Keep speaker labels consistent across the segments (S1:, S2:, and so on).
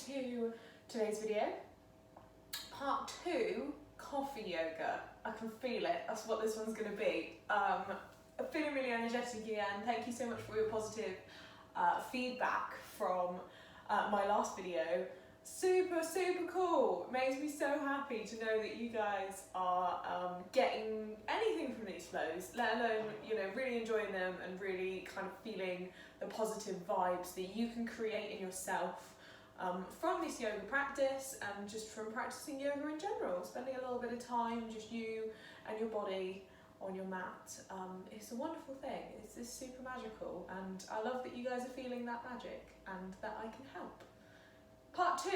S1: to today's video. Part 2, coffee yoga. I can feel it, that's what this one's going to be. I'm feeling really energetic again. Thank you so much for your positive feedback from my last video. Super cool. It makes me so happy to know that you guys are getting anything from these flows, let alone, really enjoying them and really kind of feeling the positive vibes that you can create in yourself from this yoga practice and just from practicing yoga in general. Spending a little bit of time, just you and your body on your mat. It's a wonderful thing. It's super magical, and I love that you guys are feeling that magic and that I can help. Part 2.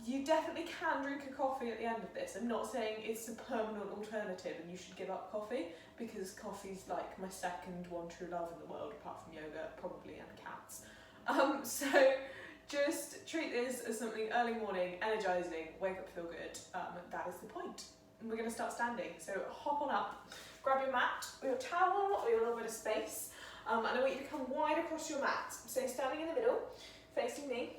S1: You definitely can drink a coffee at the end of this. I'm not saying it's a permanent alternative and you should give up coffee, because coffee's like my second one true love in the world, apart from yoga, probably, and cats. So just treat this as something early morning, energising, wake up, feel good. That is the point. And we're going to start standing. So hop on up, grab your mat or your towel or your little bit of space, and I want you to come wide across your mat. So standing in the middle, facing me.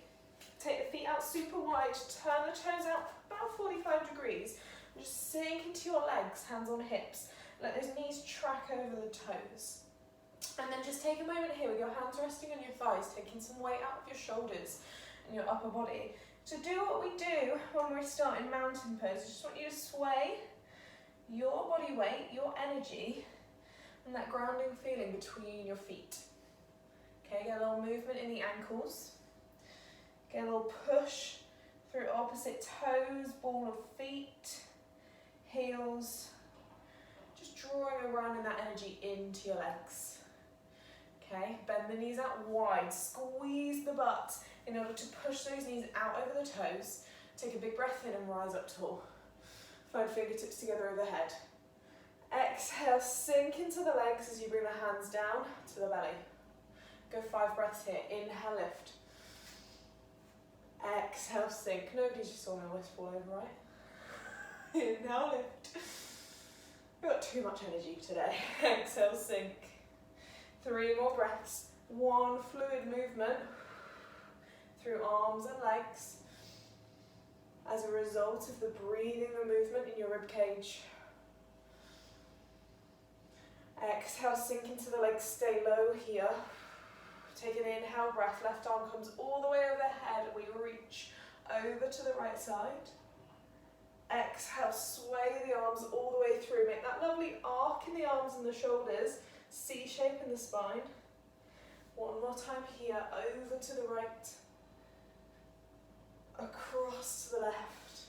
S1: Take the feet out super wide, turn the toes out about 45 degrees. And just sink into your legs, hands on hips. Let those knees track over the toes. And then just take a moment here with your hands resting on your thighs, taking some weight out of your shoulders and your upper body. So do what we do when we start in mountain pose. I just want you to sway your body weight, your energy, and that grounding feeling between your feet. Okay, get a little movement in the ankles. Get a little push through opposite toes, ball of feet, heels. Just drawing around in that energy into your legs. Okay, bend the knees out wide, squeeze the butt in order to push those knees out over the toes. Take a big breath in and rise up tall. Find fingertips together overhead. Exhale, sink into the legs as you bring the hands down to the belly. Go 5 breaths here. Inhale, lift. Exhale, sink. Nobody just saw me almost fall over, right? Inhale, lift. We've got too much energy today. Exhale, sink. 3 more breaths. 1 fluid movement through arms and legs as a result of the breathing, the movement in your rib cage. Exhale, sink into the legs, stay low here. Take an inhale breath, left arm comes all the way overhead, we reach over to the right side. Exhale, sway the arms all the way through, make that lovely arc in the arms and the shoulders, C shape in the spine. 1 more time here, over to the right, across to the left.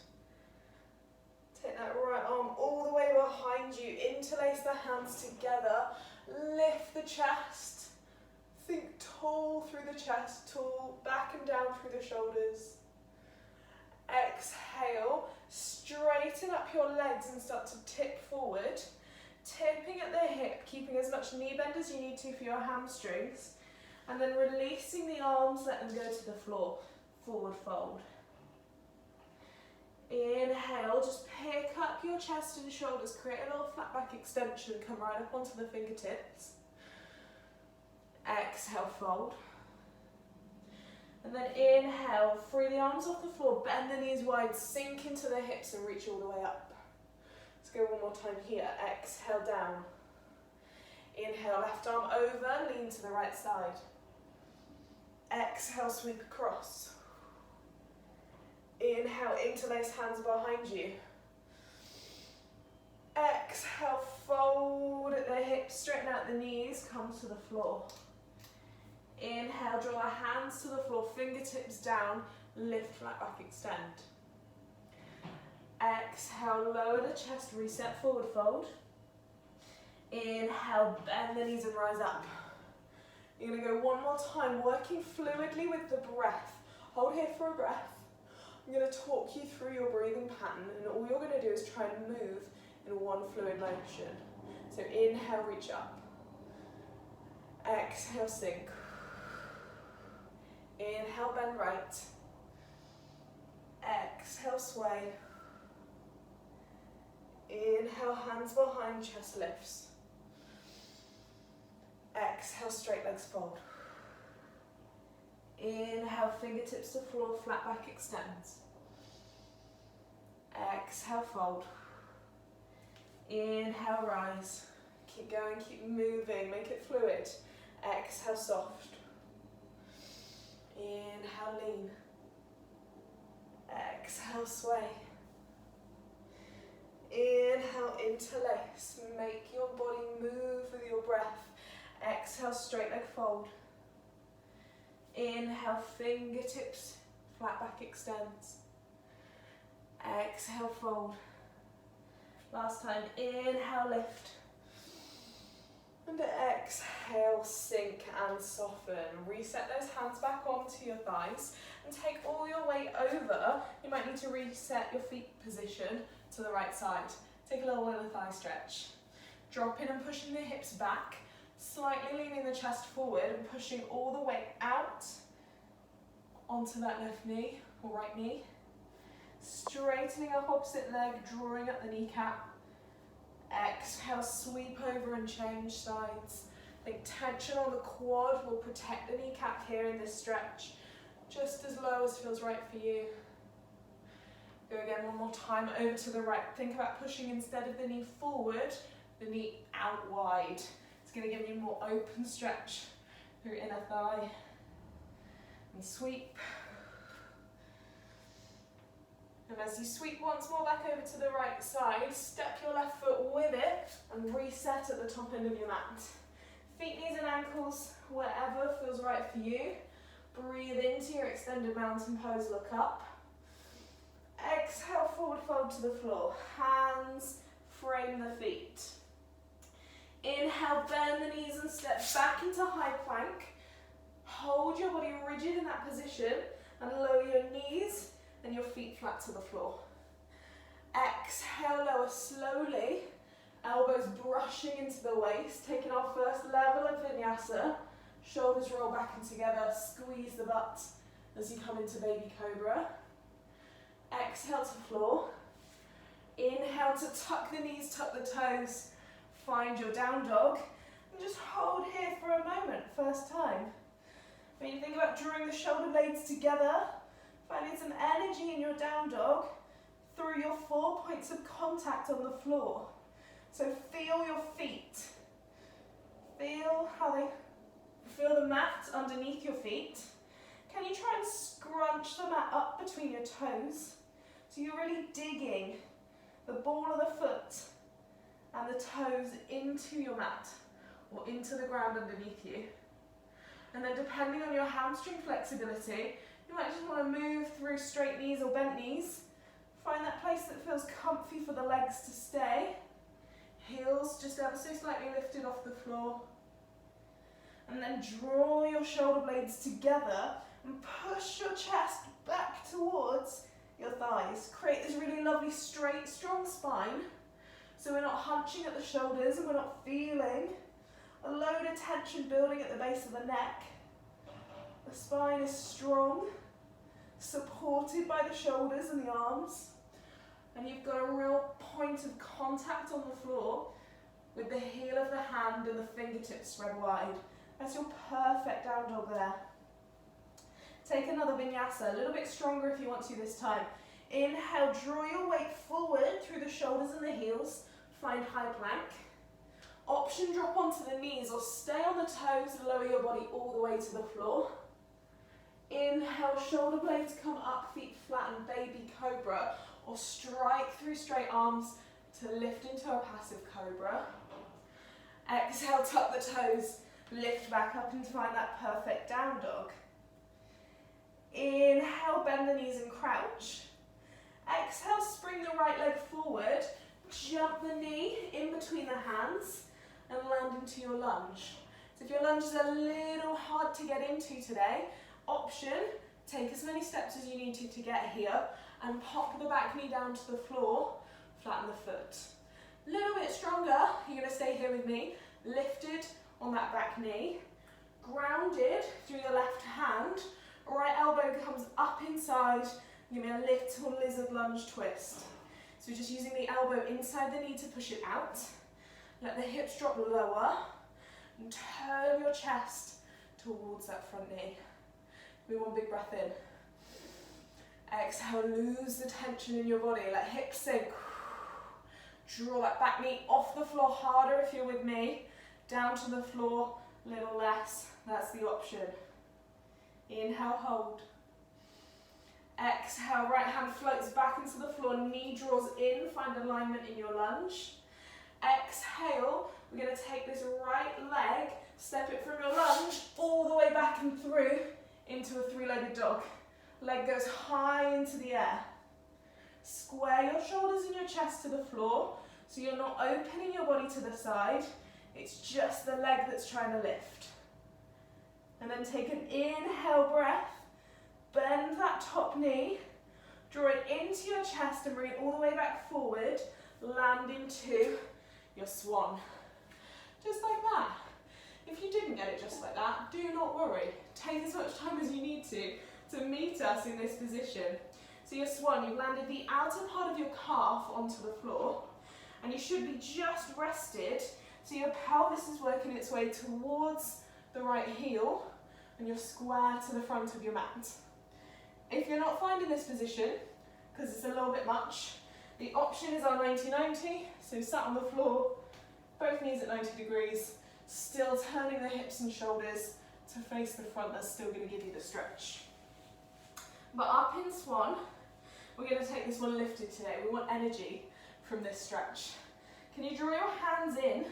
S1: Take that right arm all the way behind you, interlace the hands together, lift the chest. Think tall through the chest, tall, back and down through the shoulders. Exhale, straighten up your legs and start to tip forward. Tipping at the hip, keeping as much knee bend as you need to for your hamstrings. And then releasing the arms, let them go to the floor. Forward fold. Inhale, just pick up your chest and shoulders, create a little flat back extension, come right up onto the fingertips. Exhale, fold. And then inhale, free the arms off the floor, bend the knees wide, sink into the hips and reach all the way up. Let's go 1 more time here. Exhale, down. Inhale, left arm over, lean to the right side. Exhale, sweep across. Inhale, interlace hands behind you. Exhale, fold at the hips, straighten out the knees, come to the floor. Inhale, draw the hands to the floor, fingertips down, lift, flat back, extend. Exhale, lower the chest, reset, forward fold. Inhale, bend the knees and rise up. You're going to go 1 more time, working fluidly with the breath. Hold here for a breath. I'm going to talk you through your breathing pattern, and all you're going to do is try and move in 1 fluid motion. So inhale, reach up. Exhale, sink. Inhale, bend right. Exhale, sway. Inhale, hands behind, chest lifts. Exhale, straight legs fold. Inhale, fingertips to floor, flat back extends. Exhale, fold. Inhale, rise. Keep going, keep moving, make it fluid. Exhale, soft. Inhale, lean. Exhale, sway. Inhale, interlace. Make your body move with your breath. Exhale, straight leg fold. Inhale, fingertips, flat back extends. Exhale, fold. Last time, inhale, lift. And exhale, sink and soften. Reset those hands back onto your thighs and take all your weight over. You might need to reset your feet position to the right side. Take a little inner thigh stretch. Dropping and pushing the hips back, slightly leaning the chest forward and pushing all the weight out onto that left knee or right knee. Straightening up opposite leg, drawing up the kneecap. Exhale, sweep over and change sides. Think tension on the quad will protect the kneecap here in this stretch, just as low as feels right for you. Go again one more time, over to the right. Think about pushing instead of the knee forward, the knee out wide. It's going to give you more open stretch through inner thigh. And sweep. And as you sweep once more back over to the right side, step your left foot with it and reset at the top end of your mat. Feet, knees and ankles, wherever feels right for you. Breathe into your extended mountain pose, look up. Exhale, forward fold to the floor. Hands frame the feet. Inhale, bend the knees and step back into high plank. Hold your body rigid in that position and lower your knees and your feet flat to the floor. Exhale, lower slowly. Elbows brushing into the waist, taking our first level of vinyasa. Shoulders roll back and together, squeeze the butt as you come into baby cobra. Exhale to floor. Inhale to tuck the knees, tuck the toes. Find your down dog and just hold here for a moment, first time. When you think about drawing the shoulder blades together, finding some energy in your down dog through your 4 points of contact on the floor. So feel your feet. Feel the mat underneath your feet. Can you try and scrunch the mat up between your toes? So you're really digging the ball of the foot and the toes into your mat or into the ground underneath you. And then depending on your hamstring flexibility, you might just want to move through straight knees or bent knees. Find that place that feels comfy for the legs to stay. Heels just ever so slightly lifted off the floor. And then draw your shoulder blades together and push your chest back towards your thighs. Create this really lovely straight, strong spine. So we're not hunching at the shoulders and we're not feeling a load of tension building at the base of the neck. The spine is strong, supported by the shoulders and the arms. And you've got a real point of contact on the floor with the heel of the hand and the fingertips spread wide. That's your perfect down dog there. Take another vinyasa, a little bit stronger if you want to this time. Inhale, draw your weight forward through the shoulders and the heels. Find high plank. Option, drop onto the knees or stay on the toes, lower your body all the way to the floor. Inhale, shoulder blades come up, feet flatten, baby cobra, or strike through straight arms to lift into a passive cobra. Exhale, tuck the toes, lift back up and find that perfect down dog. Inhale, bend the knees and crouch. Exhale, spring the right leg forward, jump the knee in between the hands and land into your lunge. So if your lunge is a little hard to get into today, option, take as many steps as you need to get here and pop the back knee down to the floor, flatten the foot. A little bit stronger, you're going to stay here with me, lifted on that back knee, grounded through the left hand, right elbow comes up inside, give me a little lizard lunge twist. So we're just using the elbow inside the knee to push it out, let the hips drop lower, and turn your chest towards that front knee. Give me one big breath in. Exhale, lose the tension in your body, let hips sink. Draw that back knee off the floor harder if you're with me. Down to the floor, a little less, that's the option. Inhale, hold. Exhale, right hand floats back into the floor, knee draws in, find alignment in your lunge. Exhale, we're going to take this right leg, step it from your lunge, all the way back and through into a three-legged dog. Leg goes high into the air. Square your shoulders and your chest to the floor, so you're not opening your body to the side, it's just the leg that's trying to lift. And then take an inhale breath, bend that top knee, draw it into your chest and bring it all the way back forward, land into your swan. Just like that. If you didn't get it just like that, do not worry. Take as much time as you need to meet us in this position. So your swan, you've landed the outer part of your calf onto the floor, and you should be just rested, so your pelvis is working its way towards the right heel, and you're square to the front of your mat. If you're not finding this position, because it's a little bit much, the option is our 90-90, so sat on the floor, both knees at 90 degrees, still turning the hips and shoulders to face the front, that's still going to give you the stretch. But up in swan, we're going to take this one lifted today. We want energy from this stretch. Can you draw your hands in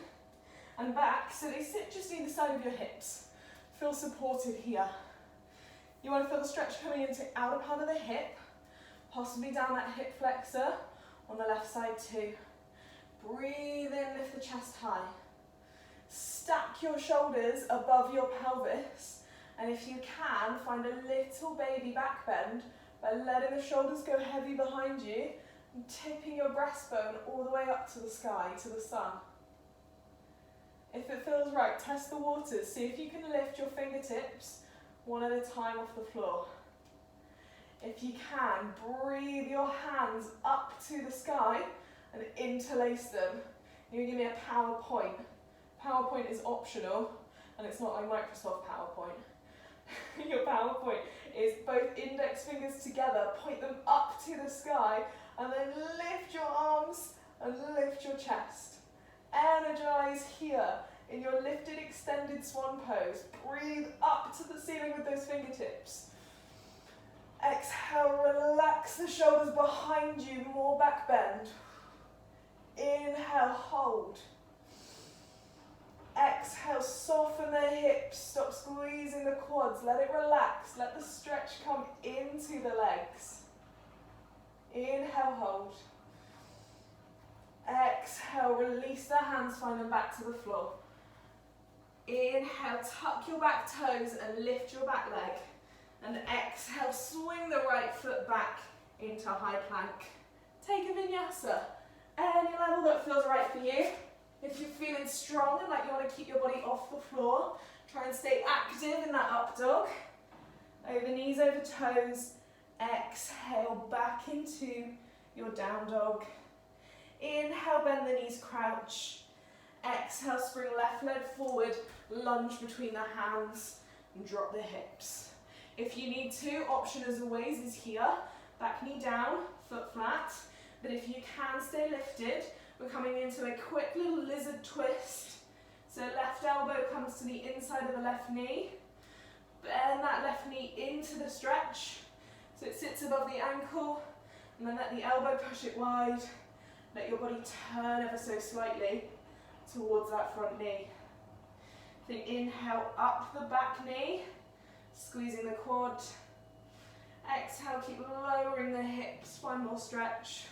S1: and back so they sit just either side of your hips? Feel supported here. You want to feel the stretch coming into the outer part of the hip, possibly down that hip flexor on the left side too. Breathe in, lift the chest high. Stack your shoulders above your pelvis, and if you can, find a little baby back bend by letting the shoulders go heavy behind you and tipping your breastbone all the way up to the sky, to the sun. If it feels right, test the waters. See if you can lift your fingertips one at a time off the floor. If you can, breathe your hands up to the sky and interlace them. You give me a PowerPoint. PowerPoint is optional, and it's not like Microsoft PowerPoint. Your PowerPoint is both index fingers together, point them up to the sky, and then lift your arms and lift your chest. Energize here in your lifted, extended swan pose. Breathe up to the ceiling with those fingertips. Exhale, relax the shoulders behind you, more back bend. Inhale, hold. Exhale, soften the hips, stop squeezing the quads, let it relax, let the stretch come into the legs. Inhale, hold. Exhale, release the hands, find them back to the floor. Inhale, tuck your back toes and lift your back leg. And exhale, swing the right foot back into high plank. Take a vinyasa, any level that feels right for you. If you're feeling strong and like you want to keep your body off the floor, try and stay active in that up dog. Over knees, over toes. Exhale, back into your down dog. Inhale, bend the knees, crouch. Exhale, spring left leg forward, lunge between the hands and drop the hips. If you need to, option as always is here. Back knee down, foot flat. But if you can stay lifted, we're coming into a quick little lizard twist. So left elbow comes to the inside of the left knee. Bend that left knee into the stretch. So it sits above the ankle. And then let the elbow push it wide. Let your body turn ever so slightly towards that front knee. Then inhale up the back knee, squeezing the quad. Exhale, keep lowering the hips, find more stretch.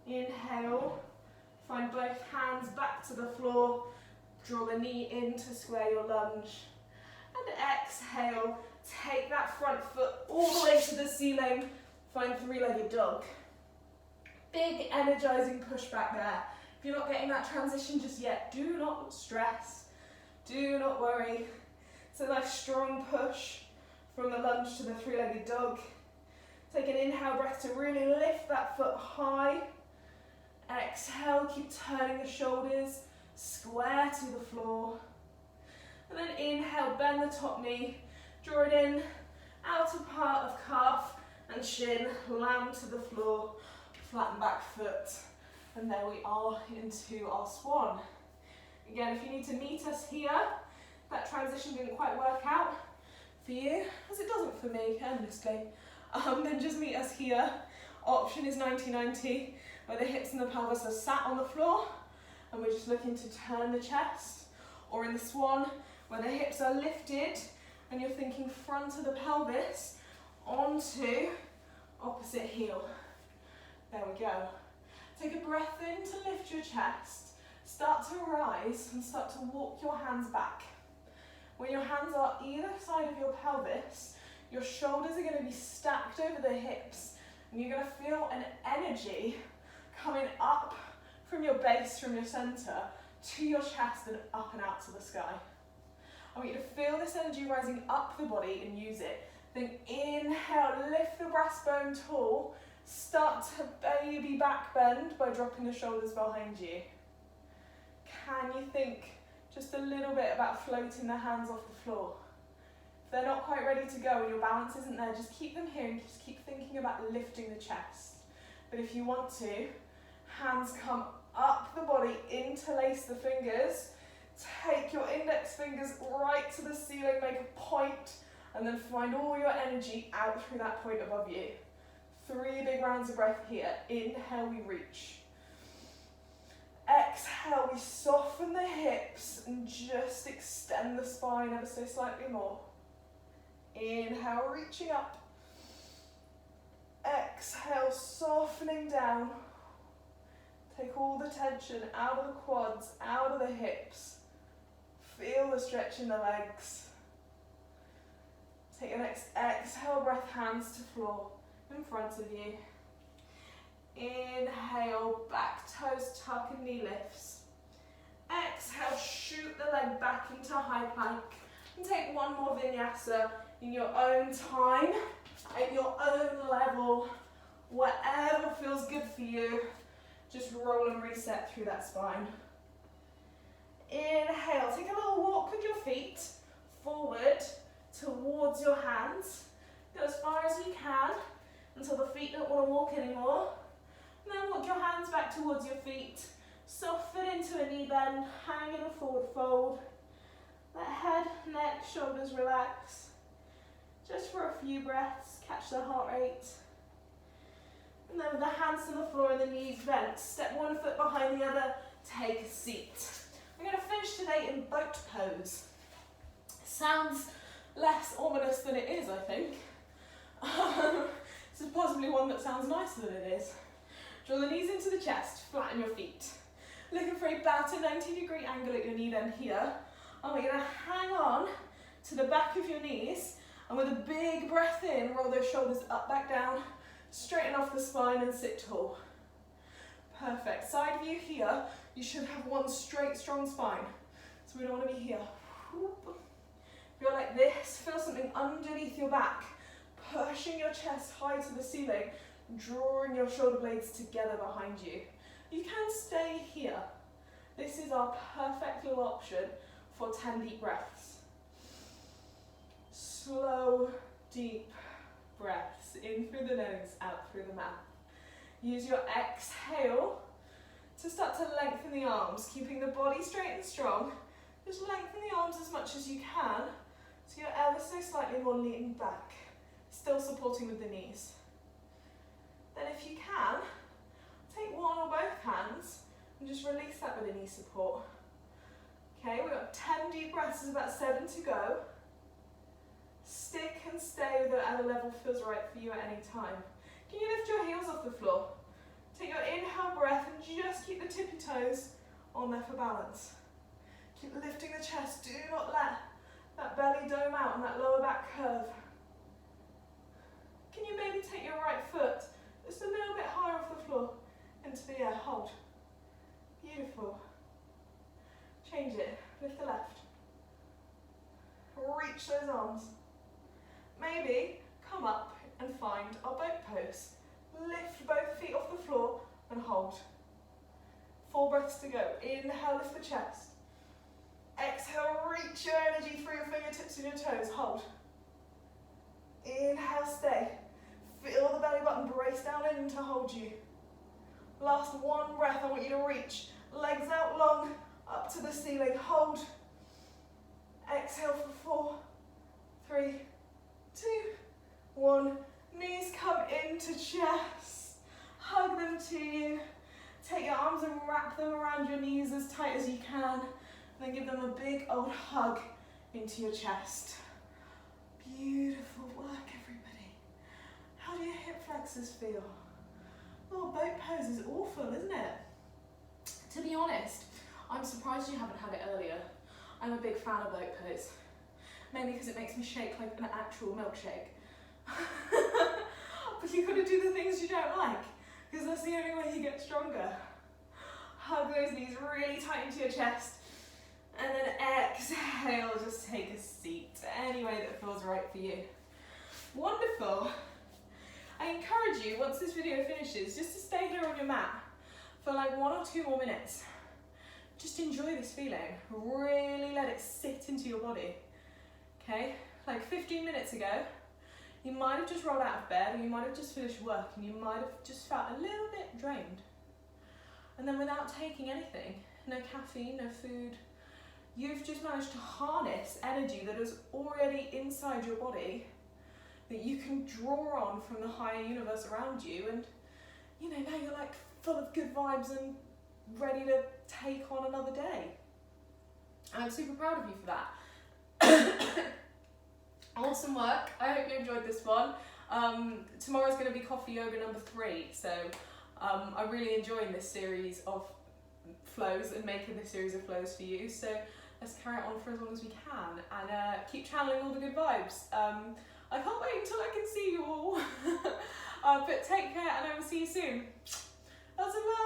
S1: Inhale, find both hands back to the floor, draw the knee in to square your lunge. And exhale, take that front foot all the way to the ceiling, find three-legged dog. Big energizing push back there. If you're not getting that transition just yet, do not stress, do not worry. It's a nice strong push from the lunge to the three-legged dog. Take an inhale breath to really lift that foot high. Exhale, keep turning the shoulders, square to the floor. And then inhale, bend the top knee, draw it in, outer part of calf and shin, land to the floor, flatten back foot, and there we are into our swan. Again, if you need to meet us here, that transition didn't quite work out for you, as it doesn't for me, endlessly, then just meet us here. Option is 90-90, where the hips and the pelvis are sat on the floor, and we're just looking to turn the chest, or in the swan, where the hips are lifted, and you're thinking front of the pelvis onto opposite heel. There we go. Take a breath in to lift your chest. Start to rise and start to walk your hands back. When your hands are either side of your pelvis, your shoulders are going to be stacked over the hips, and you're going to feel an energy coming up from your base, from your center, to your chest and up and out to the sky. I want you to feel this energy rising up the body and use it. Then inhale, lift the breastbone tall, start to baby back bend by dropping the shoulders behind you. Can you think just a little bit about floating the hands off the floor? If they're not quite ready to go and your balance isn't there, just keep them here and just keep thinking about lifting the chest. But if you want to, hands come up the body, interlace the fingers, take your index fingers right to the ceiling, make a point, and then find all your energy out through that point above you. 3 big rounds of breath here. Inhale, we reach. Exhale, we soften the hips and just extend the spine ever so slightly more. Inhale, reaching up. Exhale, softening down. Take all the tension out of the quads, out of the hips. Feel the stretch in the legs. Take your next exhale breath, hands to floor in front of you. Inhale, back toes tuck and knee lifts. Exhale, shoot the leg back into high plank. And take one more vinyasa in your own time, at your own level, whatever feels good for you. Just roll and reset through that spine. Inhale, take a little walk with your feet forward towards your hands. Go as far as you can until the feet don't want to walk anymore. And then walk your hands back towards your feet. Soften into a knee bend, hang in a forward fold. Let head, neck, shoulders relax. Just for a few breaths, catch the heart rate. And then with the hands to the floor and the knees bent, step one foot behind the other, take a seat. We're going to finish today in boat pose. Sounds less ominous than it is, I think. This is possibly one that sounds nicer than it is. Draw the knees into the chest, flatten your feet. Looking for about a 90-degree angle at your knee then here. And we're going to hang on to the back of your knees, and with a big breath in, roll those shoulders up, back down, straighten off the spine and sit tall. Perfect. Side view here, you should have one straight, strong spine. So we don't want to be here. Feel like this, feel something underneath your back, pushing your chest high to the ceiling, drawing your shoulder blades together behind you. You can stay here. This is our perfect little option for 10 deep breaths. Slow, deep breaths, in through the nose, out through the mouth. Use your exhale to start to lengthen the arms, keeping the body straight and strong. Just lengthen the arms as much as you can, so you're ever so slightly more leaning back, still supporting with the knees. Then if you can, take one or both hands and just release that with a knee support. Okay, we've got 10 deep breaths, there's about 7 to go. Stick and stay with whatever level feels right for you at any time. Can you lift your heels off the floor? Take your inhale breath and just keep the tippy toes on there for balance. Keep lifting the chest, do not let that belly dome out and that lower back curve. Can you maybe take your right foot just a little bit higher off the floor into the air, hold. Beautiful. Change it, lift the left. Reach those arms. Maybe come up and find our boat pose. Lift both feet off the floor and hold. 4 breaths to go. Inhale, lift the chest. Exhale, reach your energy through your fingertips and your toes. Hold. Inhale, stay. Feel the belly button brace down in to hold you. Last one breath, I want you to reach. Legs out long, up to the ceiling. Hold. Exhale for 4, 3, 2, 1. Knees come into chest. Hug them to you. Take your arms and wrap them around your knees as tight as you can. And then give them a big old hug into your chest. Beautiful work, everybody. How do your hip flexors feel? Oh, boat pose is awful, isn't it? To be honest, I'm surprised you haven't had it earlier. I'm a big fan of boat pose. Mainly because it makes me shake like an actual milkshake. But you've got to do the things you don't like, because that's the only way you get stronger. Hug those knees really tight into your chest. And then exhale, just take a seat. Any way that feels right for you. Wonderful. I encourage you, once this video finishes, just to stay here on your mat for like 1 or 2 more minutes. Just enjoy this feeling. Really let it sit into your body. Okay? Like 15 minutes ago, you might have just rolled out of bed, or you might have just finished work, and you might have just felt a little bit drained. And then without taking anything, no caffeine, no food, you've just managed to harness energy that is already inside your body that you can draw on from the higher universe around you, and you know, now you're like full of good vibes and ready to take on another day. And I'm super proud of you for that. Awesome work. I hope you enjoyed this one. Tomorrow's going to be coffee yoga number 3, so I'm really enjoying this series of flows and making this series of flows for you, so let's carry it on for as long as we can, and keep channeling all the good vibes. I can't wait until I can see you all. But take care, and I will see you soon. Lots of love.